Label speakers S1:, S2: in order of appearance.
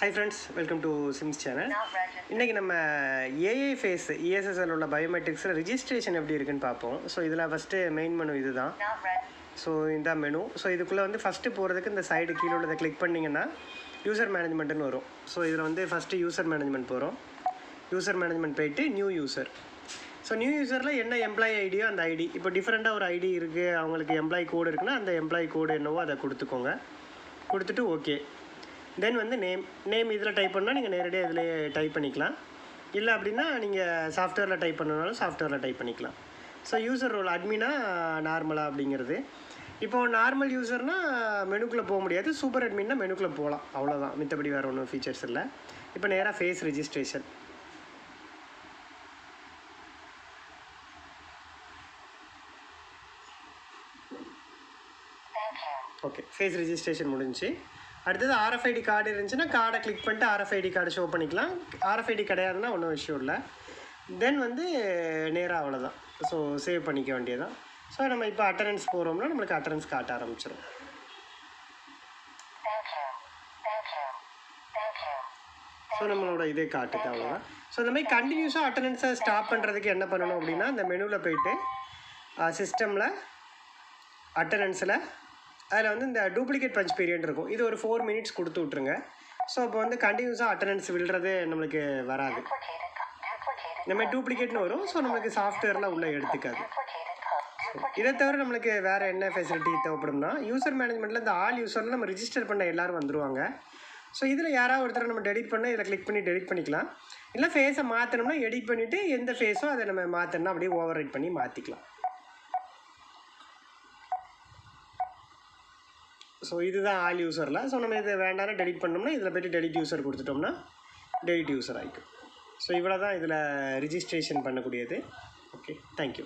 S1: Hi friends, welcome to Sims channel. இன்னைக்கு நம்ம AI face ESSL உள்ள பயோமெட்ரிக்ஸில் ரிஜிஸ்ட்ரேஷன் எப்படி இருக்குன்னு பார்ப்போம். ஸோ இதில் ஃபஸ்ட்டு மெயின் மெனு இது தான். ஸோ இந்த மெனு. ஸோ இதுக்குள்ளே வந்து ஃபஸ்ட்டு போகிறதுக்கு இந்த சைடு கீழே உள்ளதை கிளிக் பண்ணிங்கன்னா யூசர் மேனேஜ்மெண்ட்டுன்னு வரும். ஸோ இதில் வந்து ஃபஸ்ட்டு யூசர் மேனேஜ்மெண்ட் போகிறோம். யூசர் மேனேஜ்மெண்ட் போயிட்டு நியூ யூசர். ஸோ நியூ யூசரில் என்ன எம்ப்ளாயி ஐடியோ அந்த ஐடி, இப்போ டிஃப்ரெண்ட்டாக ஒரு ஐடி இருக்குது, அவங்களுக்கு எம்ப்ளாயி கோடு இருக்குன்னா அந்த எம்ப்ளாயி கோடு என்னவோ அதை கொடுத்துக்கோங்க. கொடுத்துட்டு ஓகே. தென் வந்து நேம் இதில் டைப் பண்ணால் நீங்கள் நேரடியாக இதிலே டைப் பண்ணிக்கலாம். இல்லை அப்படின்னா நீங்கள் சாஃப்ட்வேரில் டைப் பண்ணனாலும் சாஃப்ட்வேரில் டைப் பண்ணிக்கலாம். ஸோ யூசர் ரோல் அட்மினா நார்மலாக அப்படிங்கிறது. இப்போது நார்மல் யூசர்னால் மெனுக்குள்ளே போக முடியாது, சூப்பர் அட்மின்னா மெனுக்குள்ளே போகலாம், அவ்வளோதான். மித்தபடி வேறு ஒன்றும் ஃபீச்சர்ஸ் இல்லை. இப்போ நேராக face registration. Okay, face registration முடிஞ்சு. அடுத்தது RFID கார்டு இருந்துச்சுன்னா கார்டை கிளிக் பண்ணிட்டு RFID கார்டு ஷோ பண்ணிக்கலாம். RFID கிடையாதுன்னா ஒன்றும் இஷ்யூ இல்லை. தென் வந்து நேராக அவ்வளோதான். ஸோ சேவ் பண்ணிக்க வேண்டியதான். ஸோ நம்ம இப்போ அட்டண்டன்ஸ் போகிறோம்னா நம்மளுக்கு அட்டண்டன்ஸ் காட்ட ஆரம்பிச்சிடும். ஸோ நம்மளோட இதே காட்டுக்கு அவ்வளோதான். ஸோ இந்த மாதிரி கண்டினியூஸாக அட்டண்டன்ஸை ஸ்டாப் பண்ணுறதுக்கு என்ன பண்ணணும் அப்படின்னா, இந்த மெனுவில் போயிட்டு சிஸ்டமில் அட்டண்டன்ஸில் அதில் வந்து இந்த டூப்ளிகேட் பஞ்ச் பீரியட் இருக்கும், இது ஒரு 4 மினிட்ஸ் கொடுத்து விட்ருங்க. ஸோ இப்போ வந்து கண்டினியூஸாக அட்டண்டன்ஸ் விழுறது நம்மளுக்கு வராது. நம்ம டூப்ளிகேட்னு வரும். ஸோ நம்மளுக்கு சாஃப்ட்வேரில் உள்ளே எடுத்துக்காது. இதை தவிர நம்மளுக்கு வேறு என்ன ஃபெசிலிட்டி தேவைப்படும்னா, யூசர் மேனேஜ்மெண்ட்டில் இந்த ஆல் யூசரில் நம்ம ரிஜிஸ்டர் பண்ண எல்லோரும் வந்துடுவாங்க. ஸோ இதில் யாராவது ஒருத்தர் நம்ம டெலிட் பண்ண இதில் கிளிக் பண்ணி டெலிட் பண்ணிக்கலாம். இல்லை ஃபேஸை மாற்றணும்னா எடிட் பண்ணிவிட்டு எந்த ஃபேஸோ அதை நம்ம மாற்றணும்னா அப்படியே ஓவர் ரைட் பண்ணி மாற்றிக்கலாம். ஸோ இதுதான் ஆல் யூசரில். ஸோ நம்ம இதை வேண்டாம்னா டெலிட் பண்ணோம்னா இதில் போய்ட்டு டெலிட் யூசர் கொடுத்துட்டோம்னா டெலிட் யூசர் ஆகிக்கும். ஸோ இவ்வளோ தான் இதில் ரிஜிஸ்ட்ரேஷன் பண்ணக்கூடியது. Okay, thank you.